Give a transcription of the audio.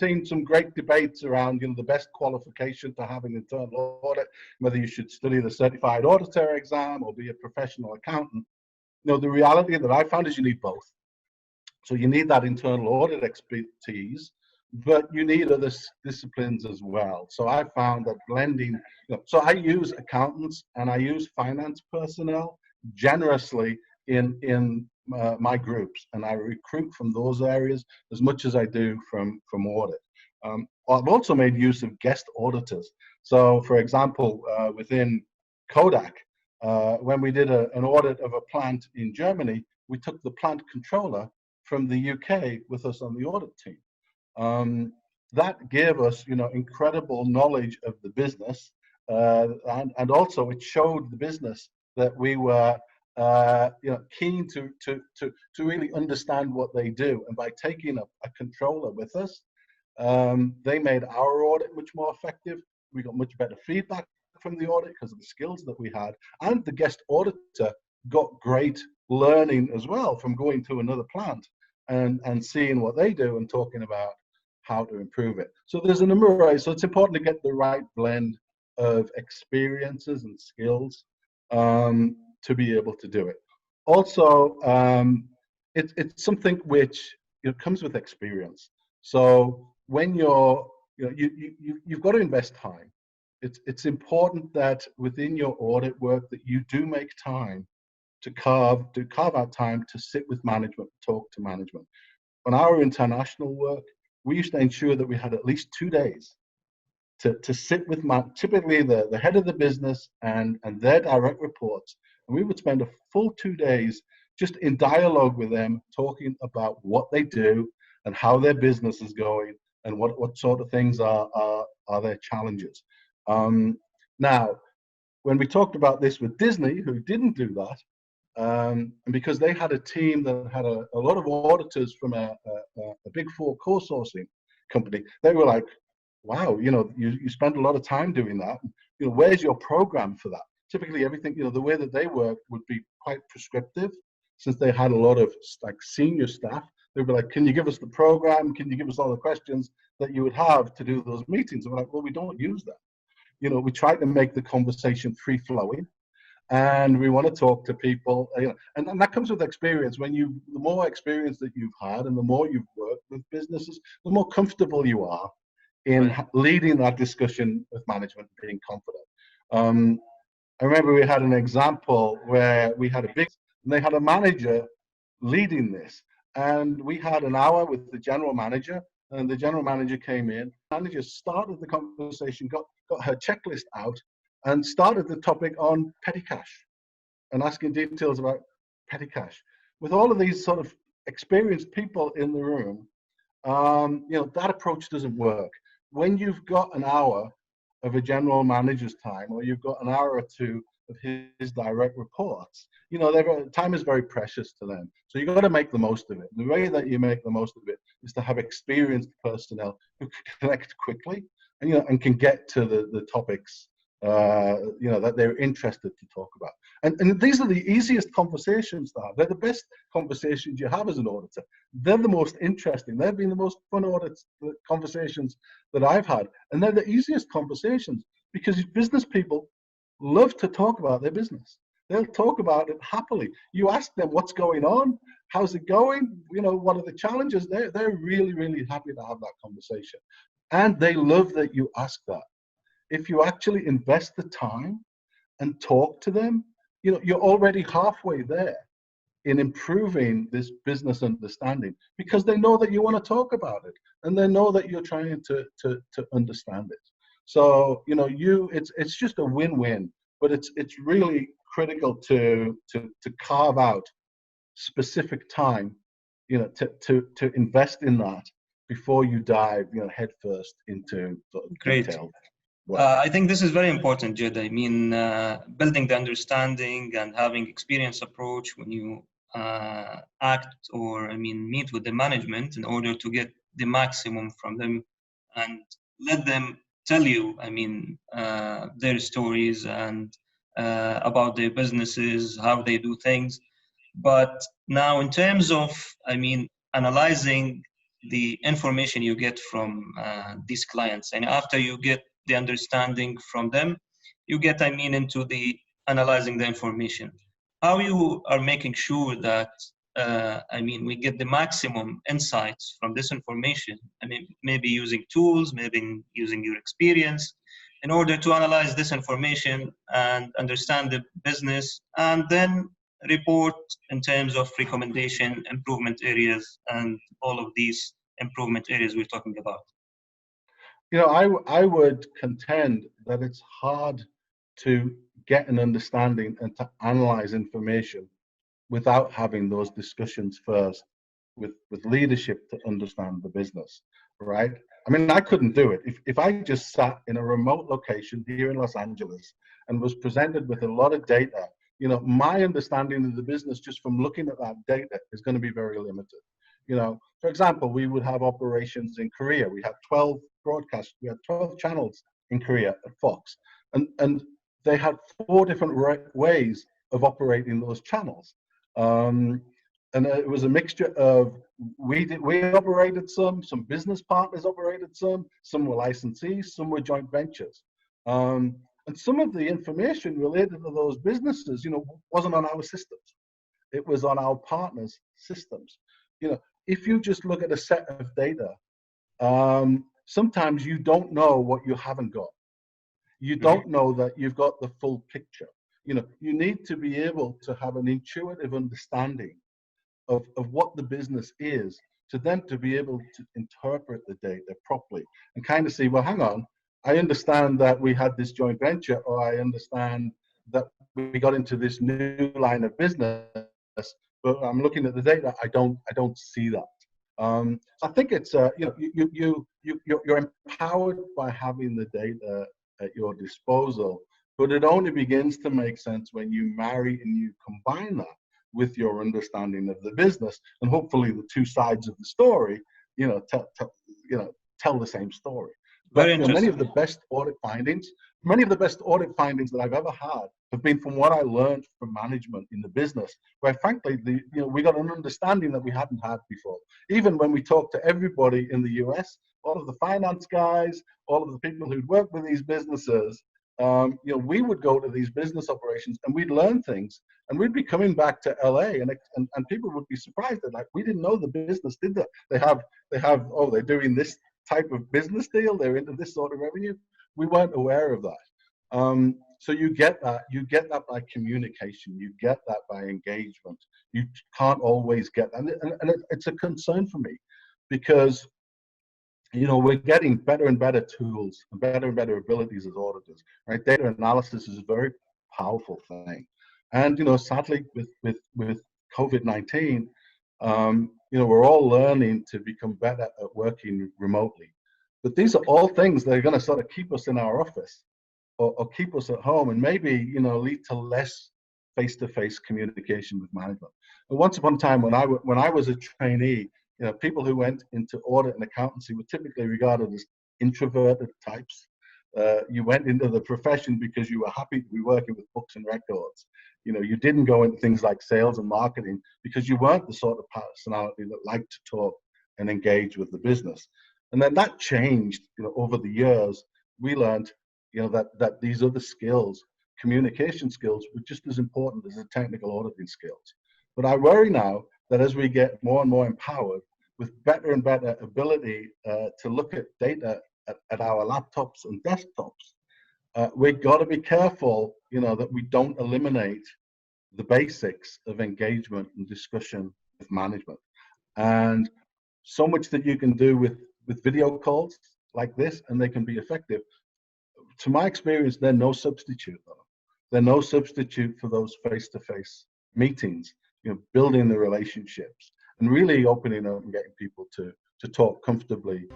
seen some great debates around, the best qualification to have an internal audit, whether you should study the certified auditor exam or be a professional accountant. The reality that I found is you need both. So you need that internal audit expertise, but you need other disciplines as well. So I found that blending, so I use accountants and I use finance personnel generously in my groups, and I recruit from those areas as much as I do from audit. I've also made use of guest auditors. So for example, within Kodak, when we did an audit of a plant in Germany, we took the plant controller from the UK with us on the audit team. That gave us, incredible knowledge of the business, and also it showed the business that we were, keen to really understand what they do. And by taking a controller with us, they made our audit much more effective. We got much better feedback from the audit because of the skills that we had, and the guest auditor got great learning as well from going to another plant and seeing what they do and talking about how to improve it. So there's a number of ways. So it's important to get the right blend of experiences and skills to be able to do it. Also, it's something which comes with experience. So when you've got to invest time. It's important that within your audit work that you do make time to carve out time to sit with management, talk to management. On our international work, we used to ensure that we had at least 2 days to sit with typically the head of the business and their direct reports. And we would spend a full 2 days just in dialogue with them, talking about what they do and how their business is going and what sort of things are their challenges. Now, when we talked about this with Disney, who didn't do that, and because they had a team that had a lot of auditors from a big four co-sourcing company, they were like, wow, you spend a lot of time doing that. Where's your program for that? Typically everything, the way that they work would be quite prescriptive, since they had a lot of senior staff. They'd be like, can you give us the program? Can you give us all the questions that you would have to do those meetings? And we're like, well, we don't use that. We try to make the conversation free-flowing, and we want to talk to people, and that comes with experience. The more experience that you've had and the more you've worked with businesses, the more comfortable you are in leading that discussion with management, being confident. I remember we had an example where we had and they had a manager leading this, and we had an hour with the general manager, and the general manager came in. The manager started the conversation, got her checklist out, and started the topic on petty cash and asking details about petty cash. With all of these sort of experienced people in the room, that approach doesn't work. When you've got an hour of a general manager's time, or you've got an hour or two of his direct reports, their time is very precious to them. So you've got to make the most of it. The way that you make the most of it is to have experienced personnel who can connect quickly and can get to the topics that they're interested to talk about. And these are the easiest conversations to have. They're the best conversations you have as an auditor. They're the most interesting. They've been the most fun conversations that I've had. And they're the easiest conversations because business people love to talk about their business. They'll talk about it happily. You ask them what's going on, how's it going, what are the challenges. They're really, really happy to have that conversation. And they love that you ask that. If you actually invest the time and talk to them, you're already halfway there in improving this business understanding, because they know that you want to talk about it and they know that you're trying to understand it. So it's just a win-win, but it's really critical to carve out specific time, to invest in that before you dive headfirst into detail. I think this is very important, Ged. I mean, building the understanding and having experience approach when you act or, meet with the management in order to get the maximum from them and let them tell you, their stories and about their businesses, how they do things. But now in terms of, analyzing the information you get from these clients. And after you get the understanding from them, you get, into the analyzing the information. How you are making sure that, we get the maximum insights from this information? Maybe using tools, maybe using your experience in order to analyze this information and understand the business, and then report in terms of recommendation, improvement areas, and all of these improvement areas we're talking about. I would contend that it's hard to get an understanding and to analyze information without having those discussions first with leadership to understand the business, right? I couldn't do it. If I just sat in a remote location here in Los Angeles and was presented with a lot of data, my understanding of the business just from looking at that data is going to be very limited. For example, we would have operations in Korea. We had 12 broadcasts. We had 12 channels in Korea at Fox. And they had 4 different ways of operating those channels. And it was a mixture of, we operated some business partners operated some were licensees, some were joint ventures. And some of the information related to those businesses, wasn't on our systems. It was on our partners' systems. If you just look at a set of data, sometimes you don't know what you haven't got. You don't know that you've got the full picture. You need to be able to have an intuitive understanding of what the business is, to then to be able to interpret the data properly and kind of see, well, hang on, I understand that we had this joint venture, or I understand that we got into this new line of business, but I'm looking at the data, I don't see that. I think it's you're empowered by having the data at your disposal, but it only begins to make sense when you marry and you combine that with your understanding of the business, and hopefully the 2 sides of the story, tell the same story. But many of the best audit findings that I've ever had have been from what I learned from management in the business, where frankly, we got an understanding that we hadn't had before. Even when we talked to everybody in the US, all of the finance guys, all of the people who'd worked with these businesses, we would go to these business operations and we'd learn things, and we'd be coming back to LA and people would be surprised that, like, we didn't know the business did that. They're doing this type of business deal, they're into this sort of revenue. We weren't aware of that. So you get that by communication, you get that by engagement. You can't always get that, and it's a concern for me, because we're getting better and better tools and better abilities as auditors, right? Data analysis is a very powerful thing. And, sadly, with COVID-19, we're all learning to become better at working remotely. But these are all things that are going to sort of keep us in our office or keep us at home, and maybe, lead to less face-to-face communication with management. And once upon a time, when I was a trainee, people who went into audit and accountancy were typically regarded as introverted types. You went into the profession because you were happy to be working with books and records. You didn't go into things like sales and marketing because you weren't the sort of personality that liked to talk and engage with the business. And then that changed, over the years. We learned, that these other skills, communication skills, were just as important as the technical auditing skills. But I worry now that as we get more and more empowered with better and better ability to look at data at our laptops and desktops, we've got to be careful, that we don't eliminate the basics of engagement and discussion with management. And so much that you can do with video calls like this, and they can be effective. To my experience, they're no substitute, though. They're no substitute for those face-to-face meetings, building the relationships and really opening up and getting people to talk comfortably